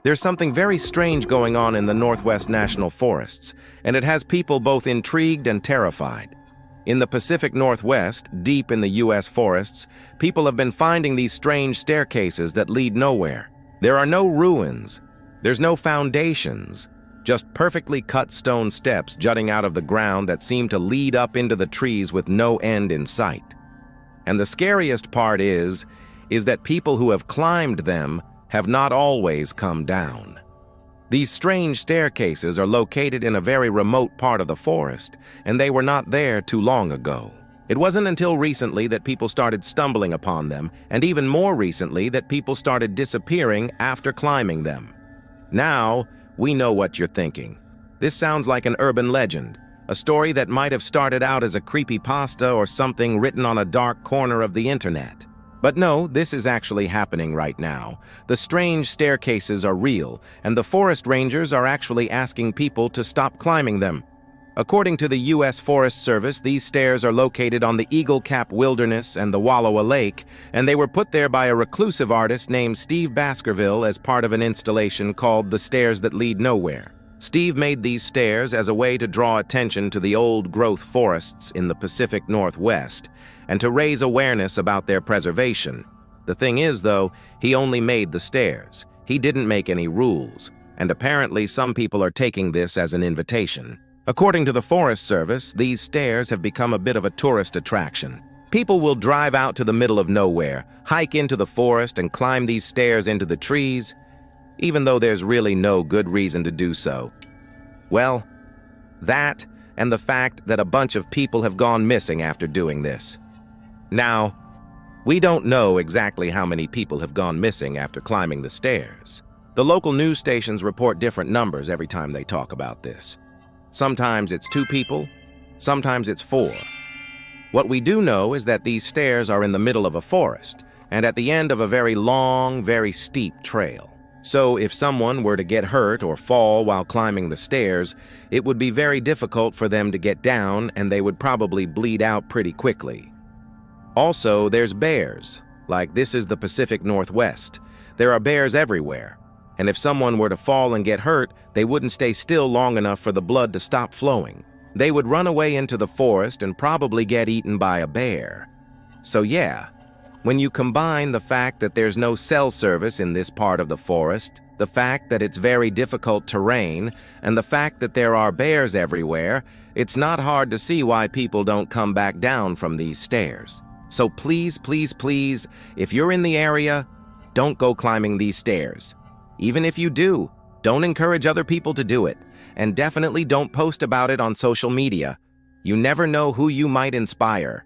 There's something very strange going on in the Northwest National Forests, and it has people both intrigued and terrified. In the Pacific Northwest, deep in the U.S. forests, people have been finding these strange staircases that lead nowhere. There are no ruins. There's no foundations, just perfectly cut stone steps jutting out of the ground that seem to lead up into the trees with no end in sight. And the scariest part is that people who have climbed them have not always come down. These strange staircases are located in a very remote part of the forest, and they were not there too long ago. It wasn't until recently that people started stumbling upon them, and even more recently that people started disappearing after climbing them. Now, we know what you're thinking. This sounds like an urban legend, a story that might have started out as a creepypasta or something written on a dark corner of the internet. But no, this is actually happening right now. The strange staircases are real, and the forest rangers are actually asking people to stop climbing them. According to the U.S. Forest Service, these stairs are located on the Eagle Cap Wilderness and the Wallowa Lake, and they were put there by a reclusive artist named Steve Baskerville as part of an installation called The Stairs That Lead Nowhere. Steve made these stairs as a way to draw attention to the old-growth forests in the Pacific Northwest and to raise awareness about their preservation. The thing is, though, he only made the stairs. He didn't make any rules, and apparently some people are taking this as an invitation. According to the Forest Service, these stairs have become a bit of a tourist attraction. People will drive out to the middle of nowhere, hike into the forest, and climb these stairs into the trees, even though there's really no good reason to do so. Well, that and the fact that a bunch of people have gone missing after doing this. Now, we don't know exactly how many people have gone missing after climbing the stairs. The local news stations report different numbers every time they talk about this. Sometimes it's 2 people, sometimes it's 4. What we do know is that these stairs are in the middle of a forest and at the end of a very long, very steep trail. So if someone were to get hurt or fall while climbing the stairs, it would be very difficult for them to get down, and they would probably bleed out pretty quickly. Also, there's bears. Like, this is the Pacific Northwest. There are bears everywhere. And if someone were to fall and get hurt, they wouldn't stay still long enough for the blood to stop flowing. They would run away into the forest and probably get eaten by a bear. So yeah, when you combine the fact that there's no cell service in this part of the forest, the fact that it's very difficult terrain, and the fact that there are bears everywhere, it's not hard to see why people don't come back down from these stairs. So please, please, please, if you're in the area, don't go climbing these stairs. Even if you do, don't encourage other people to do it, and definitely don't post about it on social media. You never know who you might inspire.